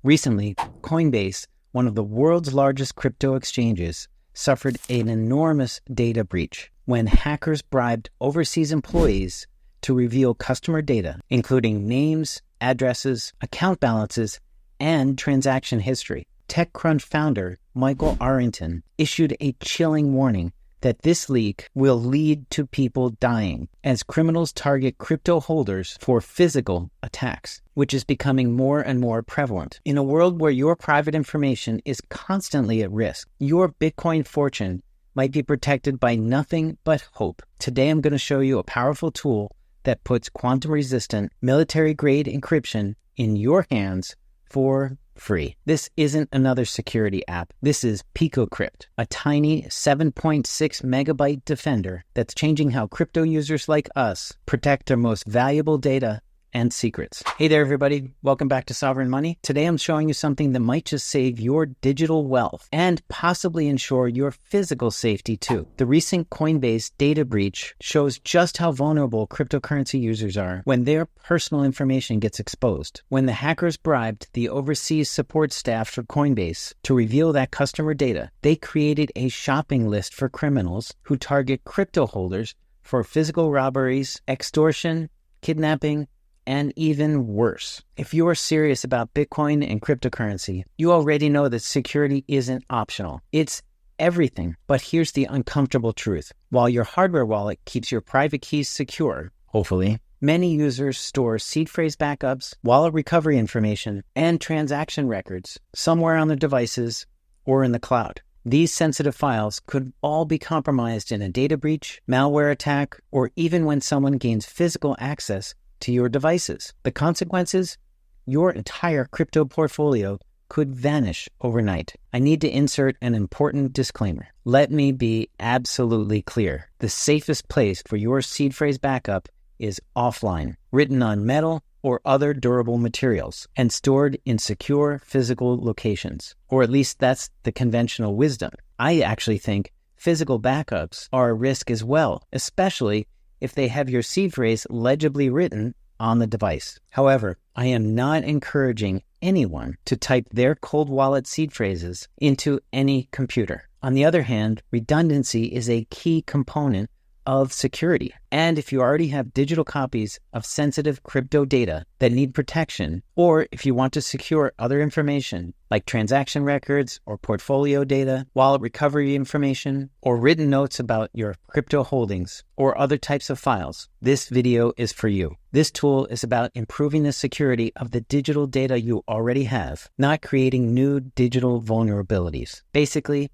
Recently, Coinbase, one of the world's largest crypto exchanges, suffered an enormous data breach when hackers bribed overseas employees to reveal customer data, including names, addresses, account balances, and transaction history. TechCrunch founder Michael Arrington issued a chilling warning that this leak will lead to people dying as criminals target crypto holders for physical attacks, which is becoming more and more prevalent. In a world where your private information is constantly at risk, your Bitcoin fortune might be protected by nothing but hope. Today, I'm going to show you a powerful tool that puts quantum-resistant, military-grade encryption in your hands for free. This isn't another security app. This is Picocrypt, a tiny 7.6 megabyte defender that's changing how crypto users like us protect their most valuable data and secrets. Hey there, everybody. Welcome back to Sovereign Money. Today, I'm showing you something that might just save your digital wealth and possibly ensure your physical safety too. The recent Coinbase data breach shows just how vulnerable cryptocurrency users are when their personal information gets exposed. When the hackers bribed the overseas support staff for Coinbase to reveal that customer data, they created a shopping list for criminals who target crypto holders for physical robberies, extortion, kidnapping, and even worse. If you are serious about Bitcoin and cryptocurrency, you already know that security isn't optional. It's everything. But here's the uncomfortable truth. While your hardware wallet keeps your private keys secure, hopefully, many users store seed phrase backups, wallet recovery information, and transaction records somewhere on their devices or in the cloud. These sensitive files could all be compromised in a data breach, malware attack, or even when someone gains physical access to your devices. The consequences? Your entire crypto portfolio could vanish overnight. I need to insert an important disclaimer. Let me be absolutely clear. The safest place for your seed phrase backup is offline, written on metal or other durable materials, and stored in secure physical locations. Or at least that's the conventional wisdom. I actually think physical backups are a risk as well, especially if they have your seed phrase legibly written on the device. However, I am not encouraging anyone to type their cold wallet seed phrases into any computer. On the other hand, redundancy is a key component of security. And if you already have digital copies of sensitive crypto data that need protection, or if you want to secure other information like transaction records or portfolio data, wallet recovery information, or written notes about your crypto holdings or other types of files, this video is for you. This tool is about improving the security of the digital data you already have, not creating new digital vulnerabilities. Basically,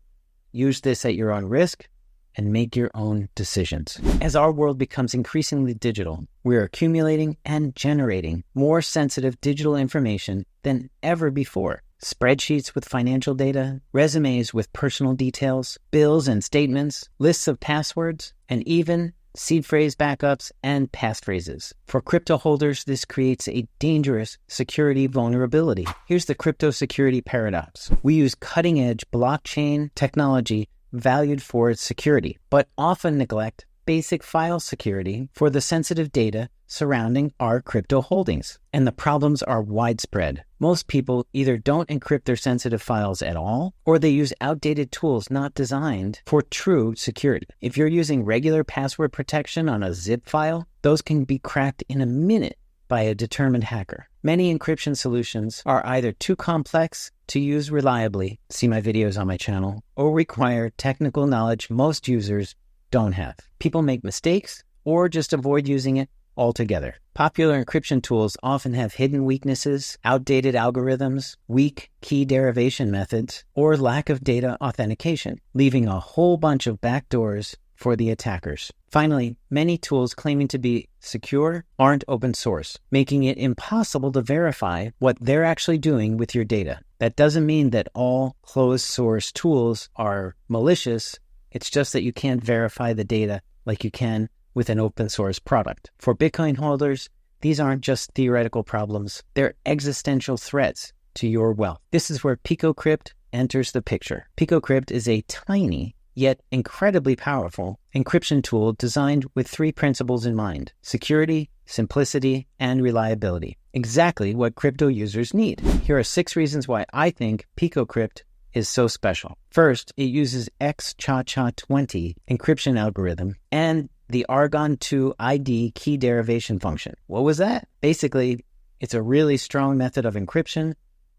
use this at your own risk and make your own decisions. As our world becomes increasingly digital, we are accumulating and generating more sensitive digital information than ever before. Spreadsheets with financial data, resumes with personal details, bills and statements, lists of passwords, and even seed phrase backups and passphrases. For crypto holders, this creates a dangerous security vulnerability. Here's the crypto security paradox. We use cutting-edge blockchain technology valued for its security, but often neglect basic file security for the sensitive data surrounding our crypto holdings. And the problems are widespread. Most people either don't encrypt their sensitive files at all, or they use outdated tools not designed for true security. If you're using regular password protection on a zip file, those can be cracked in a minute by a determined hacker. Many encryption solutions are either too complex to use reliably, see my videos on my channel, or require technical knowledge most users don't have. People make mistakes or just avoid using it altogether. Popular encryption tools often have hidden weaknesses, outdated algorithms, weak key derivation methods, or lack of data authentication, leaving a whole bunch of backdoors for the attackers. Finally, many tools claiming to be secure aren't open source, making it impossible to verify what they're actually doing with your data. That doesn't mean that all closed source tools are malicious. It's just that you can't verify the data like you can with an open source product. For Bitcoin holders, these aren't just theoretical problems. They're existential threats to your wealth. This is where Picocrypt enters the picture. Picocrypt is a tiny yet incredibly powerful encryption tool designed with three principles in mind: security, simplicity, and reliability. exactly what crypto users need. Here are 6 reasons why I think Picocrypt is so special. First, it uses XCHA20 encryption algorithm and the Argon2 ID key derivation function. What was that? Basically, it's a really strong method of encryption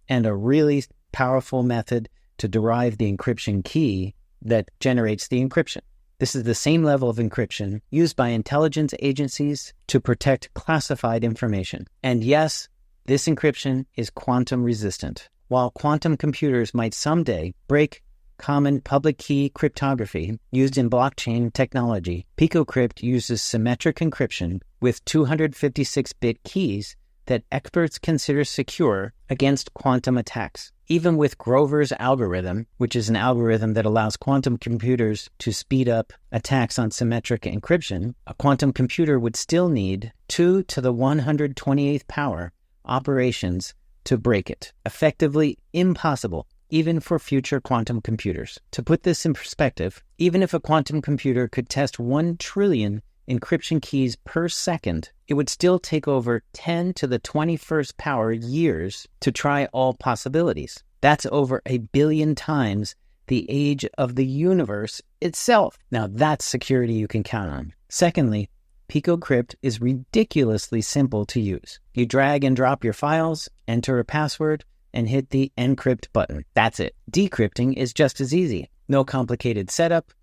and a really powerful method to derive the encryption key that generates the encryption. This is the same level of encryption used by intelligence agencies to protect classified information. And yes, this encryption is quantum resistant. While quantum computers might someday break common public key cryptography used in blockchain technology, Picocrypt uses symmetric encryption with 256-bit keys that experts consider secure against quantum attacks. Even with Grover's algorithm, which is an algorithm that allows quantum computers to speed up attacks on symmetric encryption, a quantum computer would still need 2 to the 128th power operations to break it. Effectively impossible, even for future quantum computers. To put this in perspective, even if a quantum computer could test 1 trillion encryption keys per second, it would still take over 10 to the 21st power years to try all possibilities. That's over 1 billion times the age of the universe itself. Now that's security you can count on. Secondly, Picocrypt is ridiculously simple to use. You drag and drop your files, enter a password, and hit the encrypt button. That's it. Decrypting is just as easy. No complicated setup,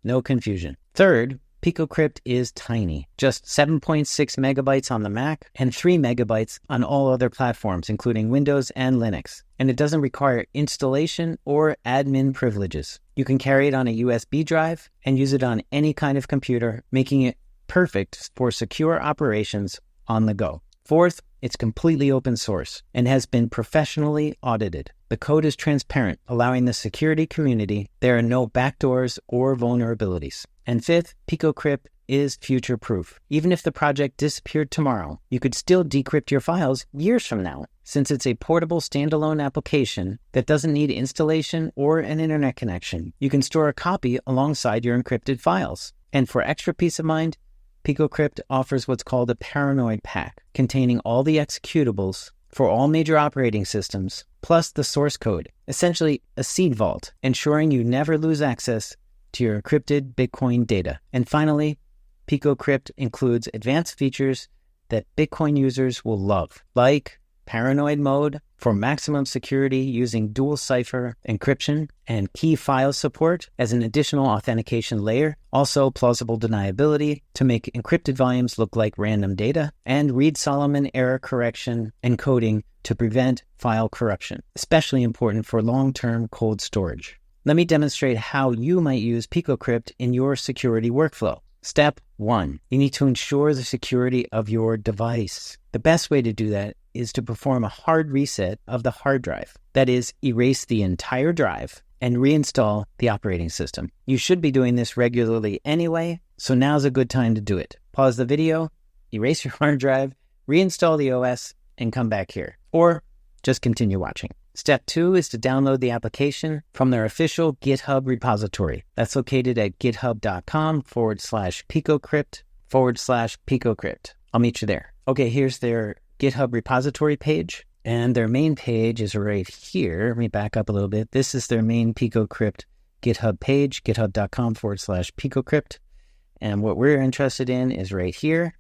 no confusion. Third, Picocrypt is tiny, just 7.6 megabytes on the Mac and 3 megabytes on all other platforms, including Windows and Linux. And it doesn't require installation or admin privileges. You can carry it on a USB drive and use it on any kind of computer, making it perfect for secure operations on the go. Fourth, it's completely open source and has been professionally audited. The code is transparent, allowing the security community. There are no backdoors or vulnerabilities. And fifth, Picocrypt is future-proof. Even if the project disappeared tomorrow, you could still decrypt your files years from now, since it's a portable standalone application that doesn't need installation or an internet connection. You can store a copy alongside your encrypted files. And for extra peace of mind, Picocrypt offers what's called a paranoid pack, containing all the executables for all major operating systems, plus the source code, essentially a seed vault, ensuring you never lose access to your encrypted Bitcoin data. And finally, Picocrypt includes advanced features that Bitcoin users will love, like paranoid mode for maximum security using dual cipher encryption and key file support as an additional authentication layer, also plausible deniability to make encrypted volumes look like random data, and Reed-Solomon error correction encoding to prevent file corruption, especially important for long-term cold storage. Let me demonstrate how you might use Picocrypt in your security workflow. Step 1. You need to ensure the security of your device. The best way to do that is to perform a hard reset of the hard drive. That is, erase the entire drive and reinstall the operating system. You should be doing this regularly anyway, so now's a good time to do it. Pause the video, erase your hard drive, reinstall the OS, and come back here. Or just continue watching. Step 2 is to download the application from their official GitHub repository. That's located at github.com/Picocrypt/Picocrypt. I'll meet you there. Okay, here's their GitHub repository page, and their main page is right here. Let me back up a little bit. This is their main Picocrypt GitHub page, github.com/Picocrypt. And what we're interested in is right here,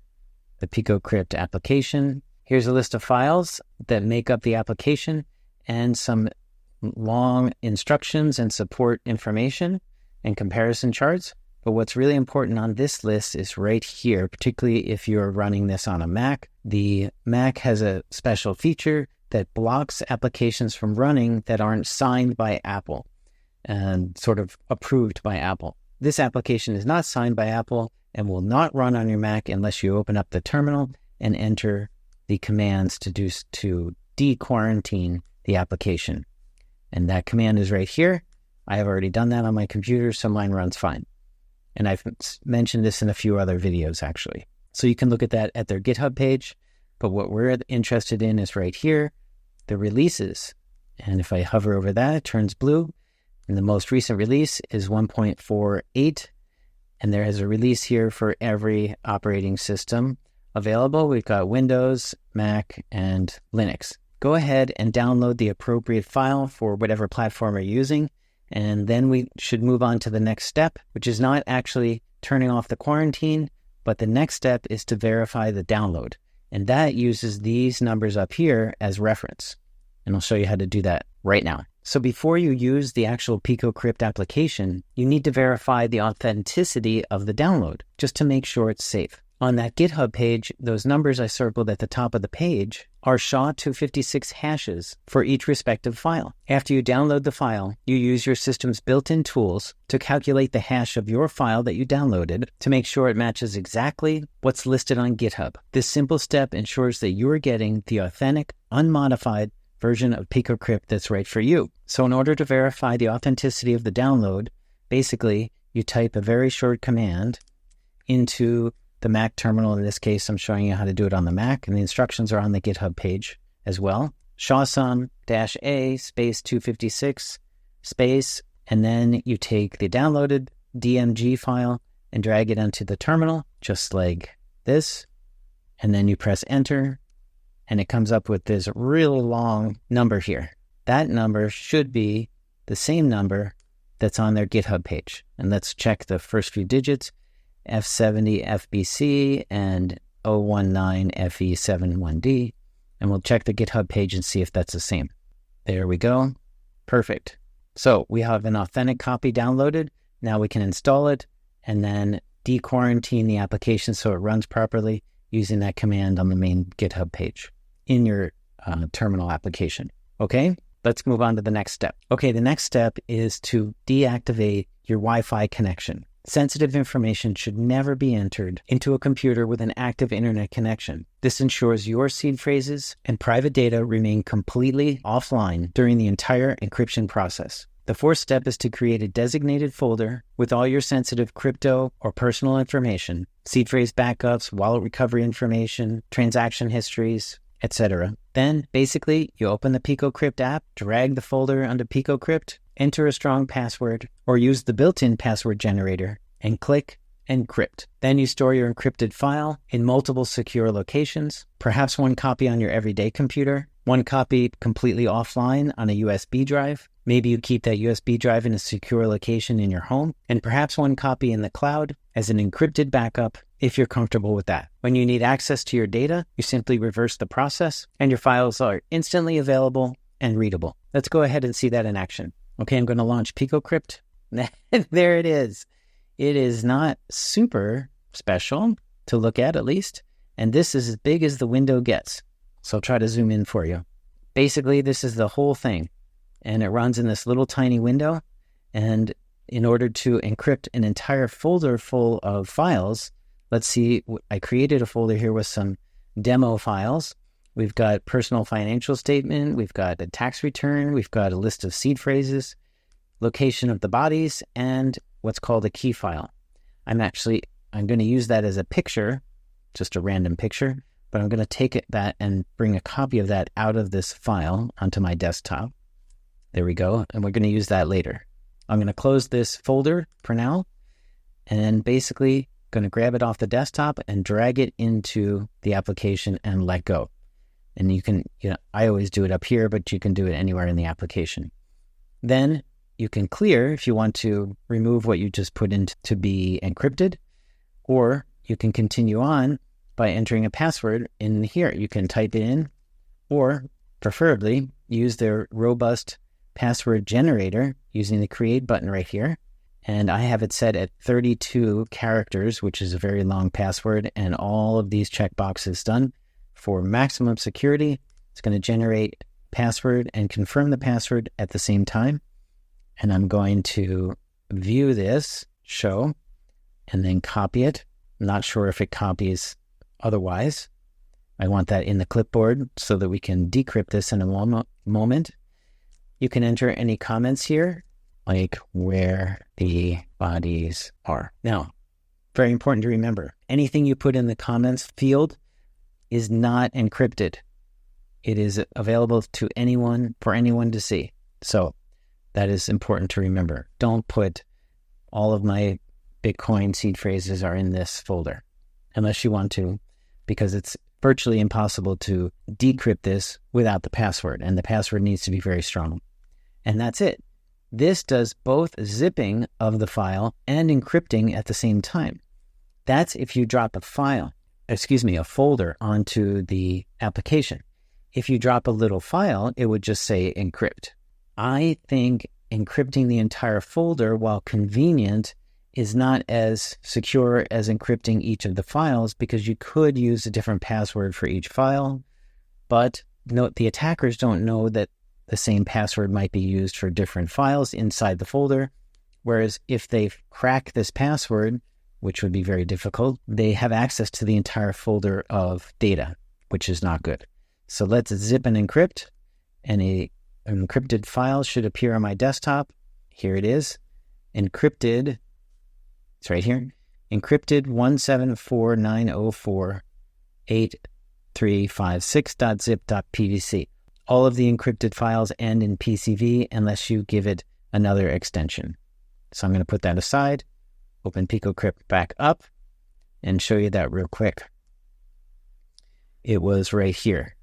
the Picocrypt application. Here's a list of files that make up the application and some long instructions and support information and comparison charts. But what's really important on this list is right here, particularly if you're running this on a Mac. The Mac has a special feature that blocks applications from running that aren't signed by Apple and sort of approved by Apple. This application is not signed by Apple and will not run on your Mac unless you open up the terminal and enter the commands to de-quarantine the application. And that command is right here. I have already done that on my computer, so mine runs fine. And I've mentioned this in a few other videos, actually. So you can look at that at their GitHub page. But what we're interested in is right here, the releases. And if I hover over that, it turns blue. And the most recent release is 1.48. And there is a release here for every operating system available. We've got Windows, Mac, and Linux. Go ahead and download the appropriate file for whatever platform you're using, and then we should move on to the next step, which is not actually turning off the quarantine, but the next step is to verify the download. And that uses these numbers up here as reference. And I'll show you how to do that right now. So before you use the actual Picocrypt application, you need to verify the authenticity of the download, just to make sure it's safe. On that GitHub page, those numbers I circled at the top of the page are SHA-256 hashes for each respective file. After you download the file, you use your system's built-in tools to calculate the hash of your file that you downloaded to make sure it matches exactly what's listed on GitHub. This simple step ensures that you are getting the authentic, unmodified version of Picocrypt that's right for you. So in order to verify the authenticity of the download, basically you type a very short command into the Mac terminal. In this case, I'm showing you how to do it on the Mac, and the instructions are on the GitHub page as well. SHASUM-A space 256 space, and then you take the downloaded DMG file and drag it onto the terminal, just like this, and then you press enter, and it comes up with this real long number here. That number should be the same number that's on their GitHub page. And let's check the first few digits, F70 FBC and 019 FE71D, and we'll check the GitHub page and see if that's the same. There we go. Perfect. So we have an authentic copy downloaded. Now we can install it and then de-quarantine the application so it runs properly using that command on the main GitHub page in your terminal application. Okay, let's move on to the next step. Okay, the next step is to deactivate your Wi-Fi connection. Sensitive information should never be entered into a computer with an active internet connection. This ensures your seed phrases and private data remain completely offline during the entire encryption process. The fourth step is to create a designated folder with all your sensitive crypto or personal information, seed phrase backups, wallet recovery information, transaction histories, etc. Then, basically, you open the Picocrypt app, drag the folder onto Picocrypt, enter a strong password, or use the built-in password generator, and click Encrypt. Then you store your encrypted file in multiple secure locations, perhaps one copy on your everyday computer, one copy completely offline on a USB drive. Maybe you keep that USB drive in a secure location in your home, and perhaps one copy in the cloud as an encrypted backup if you're comfortable with that. When you need access to your data, you simply reverse the process, and your files are instantly available and readable. Let's go ahead and see that in action. Okay, I'm going to launch Picocrypt. There it is. It is not super special to look at least, and this is as big as the window gets. So I'll try to zoom in for you. Basically, this is the whole thing, and it runs in this little tiny window, and in order to encrypt an entire folder full of files, let's see, I created a folder here with some demo files. We've got personal financial statement, we've got a tax return, we've got a list of seed phrases, location of the bodies, and what's called a key file. I'm going to use that as a picture, just a random picture, but I'm going to take that and bring a copy of that out of this file onto my desktop. There we go, and we're going to use that later. I'm going to close this folder for now, and basically going to grab it off the desktop and drag it into the application and let go. And you can, I always do it up here, but you can do it anywhere in the application. Then you can clear if you want to remove what you just put in to be encrypted, or you can continue on by entering a password in here. You can type it in, or preferably use their robust password generator using the create button right here. And I have it set at 32 characters, which is a very long password, and all of these checkboxes done. For maximum security, it's going to generate password and confirm the password at the same time. And I'm going to view this, show, and then copy it. I'm not sure if it copies otherwise. I want that in the clipboard so that we can decrypt this in a moment. You can enter any comments here, like where the bodies are. Now, very important to remember, anything you put in the comments field is not encrypted. It is available to anyone, for anyone to see. So that is important to remember. Don't put all of my Bitcoin seed phrases are in this folder unless you want to because it's virtually impossible to decrypt this without the password, and the password needs to be very strong. And that's it. This does both zipping of the file and encrypting at the same time. That's if you drop a folder onto the application. If you drop a little file, it would just say encrypt. I think encrypting the entire folder, while convenient, is not as secure as encrypting each of the files, because you could use a different password for each file. But note, the attackers don't know that the same password might be used for different files inside the folder. Whereas if they crack this password, which would be very difficult, they have access to the entire folder of data, which is not good. So let's zip and encrypt, and an encrypted file should appear on my desktop. Here it is, encrypted. It's right here. Encrypted 1749048.356.zip.pvc. All of the encrypted files end in PCV unless you give it another extension. So I'm going to put that aside, open Picocrypt back up, and show you that real quick. It was right here.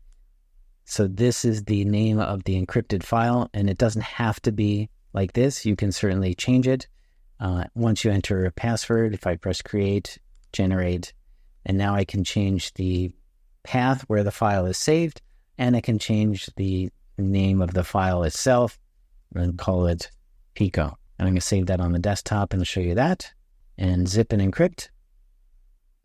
So this is the name of the encrypted file, and it doesn't have to be like this. You can certainly change it. Once you enter a password, if I press create, generate, and now I can change the path where the file is saved, and I can change the name of the file itself and call it Pico. And I'm going to save that on the desktop and I'll show you that. And zip and encrypt.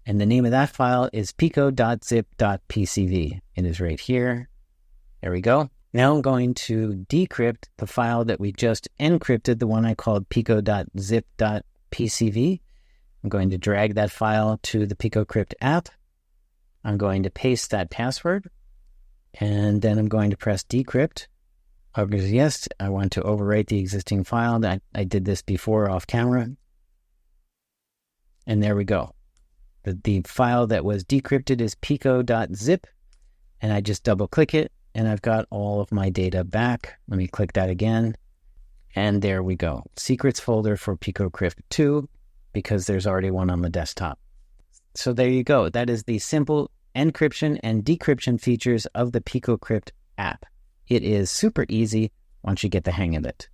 And the name of that file is pico.zip.pcv. It is right here. There we go. Now I'm going to decrypt the file that we just encrypted, the one I called pico.zip.pcv. I'm going to drag that file to the Picocrypt app. I'm going to paste that password, and then I'm going to press decrypt. Because yes, I want to overwrite the existing file. I did this before off camera. And there we go. The file that was decrypted is pico.zip, and I just double click it, and I've got all of my data back. Let me click that again. And there we go. Secrets folder for Picocrypt 2, because there's already one on the desktop. So there you go. That is the simple encryption and decryption features of the Picocrypt app. It is super easy once you get the hang of it.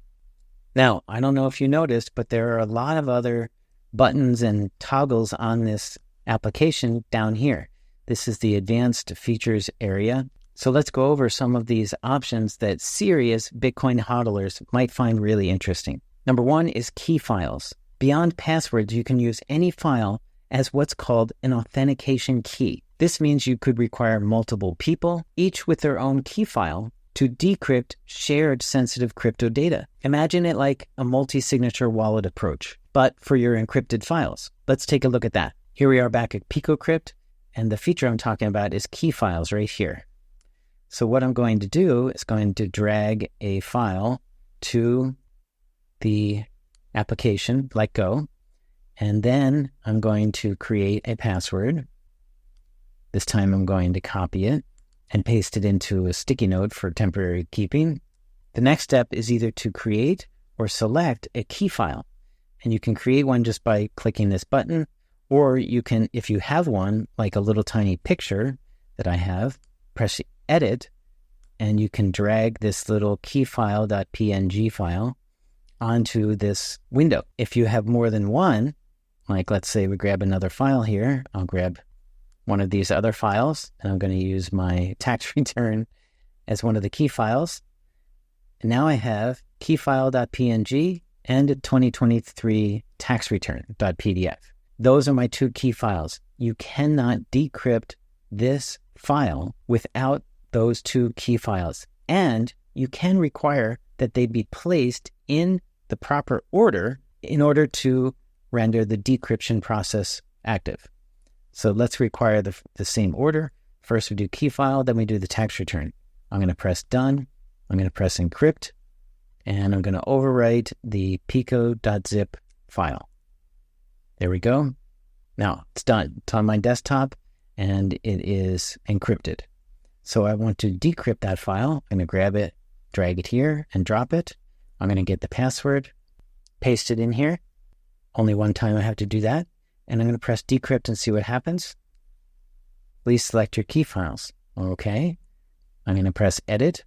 Now, I don't know if you noticed, but there are a lot of other buttons and toggles on this application down here. This is the advanced features area. So let's go over some of these options that serious Bitcoin hodlers might find really interesting. Number one is key files. Beyond passwords, you can use any file as what's called an authentication key. This means you could require multiple people, each with their own key file, to decrypt shared sensitive crypto data. Imagine it like a multi-signature wallet approach, but for your encrypted files. Let's take a look at that. Here we are back at Picocrypt, and the feature I'm talking about is key files right here. So what I'm going to do is going to drag a file to the application, let go, and then I'm going to create a password. This time I'm going to copy it and paste it into a sticky note for temporary keeping. The next step is either to create or select a key file. And you can create one just by clicking this button, or you can, if you have one, like a little tiny picture that I have, press edit, and you can drag this little keyfile.png file onto this window. If you have more than one, like let's say we grab another file here, I'll grab one of these other files, and I'm going to use my tax return as one of the key files. And now I have keyfile.png and a 2023 tax return.pdf. Those are my two key files. You cannot decrypt this file without those two key files. And you can require that they be placed in the proper order in order to render the decryption process active. So let's require the same order. First we do key file, then we do the tax return. I'm going to press done. I'm going to press encrypt, and I'm going to overwrite the pico.zip file. There we go. Now it's done. It's on my desktop and it is encrypted. So I want to decrypt that file. I'm going to grab it, drag it here and drop it. I'm going to get the password, paste it in here. Only one time I have to do that. And I'm going to press decrypt and see what happens. Please select your key files. Okay. I'm going to press Edit,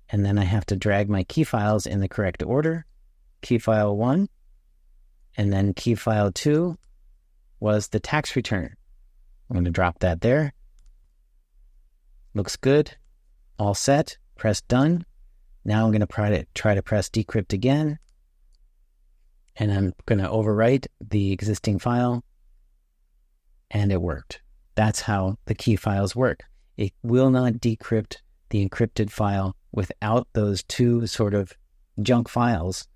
and then I have to drag my key files in the correct order. Key file 1, and then key file 2 was the tax return. I'm going to drop that there. Looks good. All set. Press Done. Now I'm going to try to press Decrypt again, and I'm going to overwrite the existing file, and it worked. That's how the key files work. It will not decrypt the encrypted file without those two sort of junk files,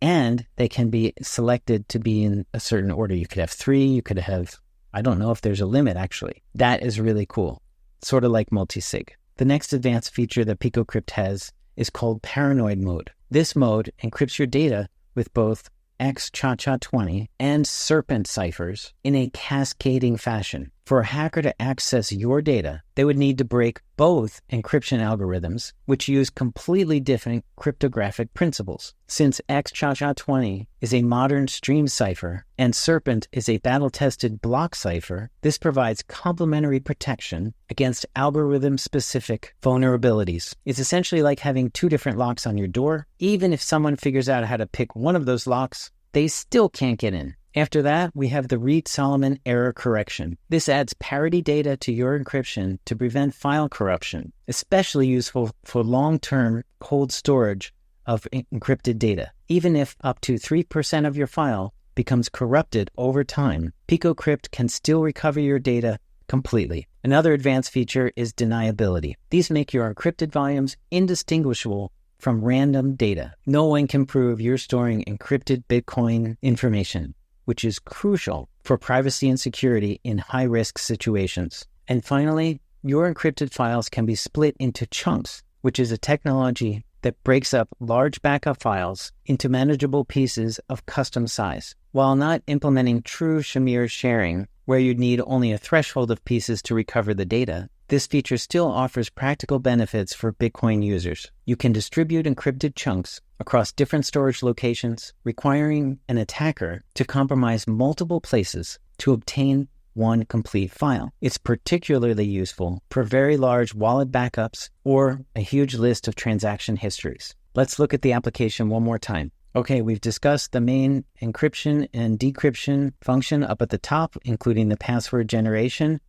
and they can be selected to be in a certain order. You could have 3, you could have, I don't know if there's a limit actually. That is really cool, sort of like multi-sig. The next advanced feature that Picocrypt has is called paranoid mode. This mode encrypts your data with both XCHA-20 and Serpent ciphers in a cascading fashion. For a hacker to access your data, they would need to break both encryption algorithms, which use completely different cryptographic principles. Since XCHA-20 is a modern stream cipher and Serpent is a battle-tested block cipher, this provides complementary protection against algorithm-specific vulnerabilities. It's essentially like having 2 different locks on your door. Even if someone figures out how to pick one of those locks, they still can't get in. After that, we have the Reed-Solomon error correction. This adds parity data to your encryption to prevent file corruption, especially useful for long-term cold storage of encrypted data. Even if up to 3% of your file becomes corrupted over time, Picocrypt can still recover your data completely. Another advanced feature is deniability. These make your encrypted volumes indistinguishable from random data. No one can prove you're storing encrypted Bitcoin information, which is crucial for privacy and security in high-risk situations. And finally, your encrypted files can be split into chunks, which is a technology that breaks up large backup files into manageable pieces of custom size. While not implementing true Shamir sharing, where you'd need only a threshold of pieces to recover the data, this feature still offers practical benefits for Bitcoin users. You can distribute encrypted chunks across different storage locations, requiring an attacker to compromise multiple places to obtain one complete file. It's particularly useful for very large wallet backups or a huge list of transaction histories. Let's look at the application one more time. Okay, we've discussed the main encryption and decryption function up at the top, including the password generation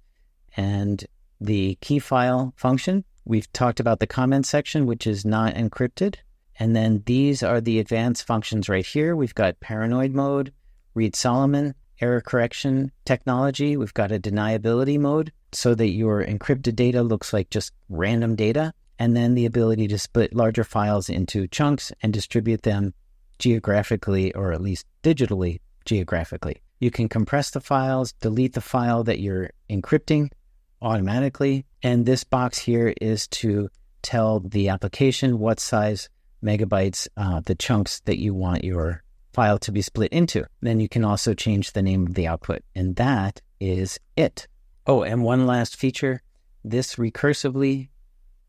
and the key file function. We've talked about the comment section, which is not encrypted. And then these are the advanced functions right here. We've got paranoid mode, Reed-Solomon, error correction technology. We've got a deniability mode so that your encrypted data looks like just random data. And then the ability to split larger files into chunks and distribute them geographically, or at least digitally geographically. You can compress the files, delete the file that you're encrypting automatically. And this box here is to tell the application what size megabytes, the chunks that you want your file to be split into. Then you can also change the name of the output. And that is it. Oh, and one last feature, this recursively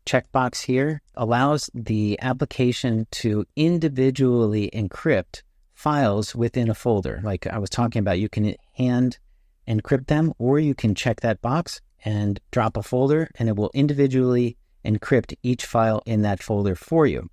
checkbox here allows the application to individually encrypt files within a folder. Like I was talking about, you can hand encrypt them, or you can check that box and drop a folder, and it will individually encrypt each file in that folder for you.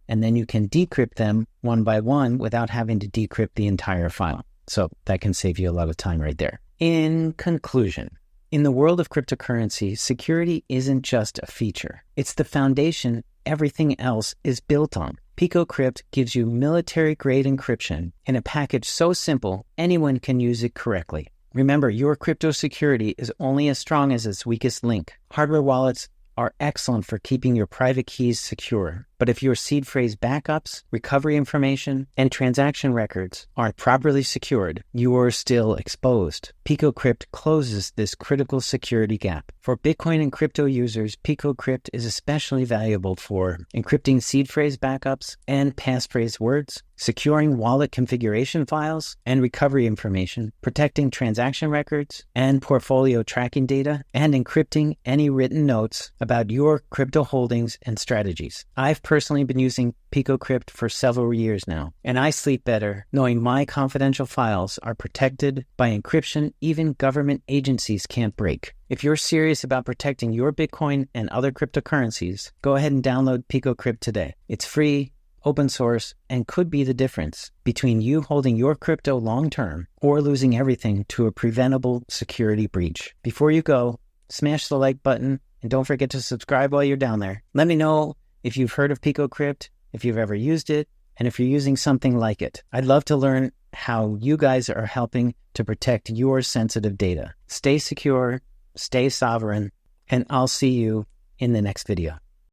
And then you can decrypt them one by one without having to decrypt the entire file. So that can save you a lot of time right there. In conclusion, in the world of cryptocurrency, security isn't just a feature. It's the foundation everything else is built on. Picocrypt gives you military-grade encryption in a package so simple anyone can use it correctly. Remember, your crypto security is only as strong as its weakest link. Hardware wallets are excellent for keeping your private keys secure. But if your seed phrase backups, recovery information, and transaction records aren't properly secured, you are still exposed. Picocrypt closes this critical security gap. For Bitcoin and crypto users, Picocrypt is especially valuable for encrypting seed phrase backups and passphrase words, securing wallet configuration files and recovery information, protecting transaction records and portfolio tracking data, and encrypting any written notes about your crypto holdings and strategies. I've personally been using Picocrypt for several years now, and I sleep better knowing my confidential files are protected by encryption even government agencies can't break. If you're serious about protecting your Bitcoin and other cryptocurrencies, go ahead and download Picocrypt today. It's free, open source, and could be the difference between you holding your crypto long-term or losing everything to a preventable security breach. Before you go, smash the like button and don't forget to subscribe while you're down there. Let me know if you've heard of Picocrypt, if you've ever used it, and if you're using something like it. I'd love to learn how you guys are helping to protect your sensitive data. Stay secure, stay sovereign, and I'll see you in the next video.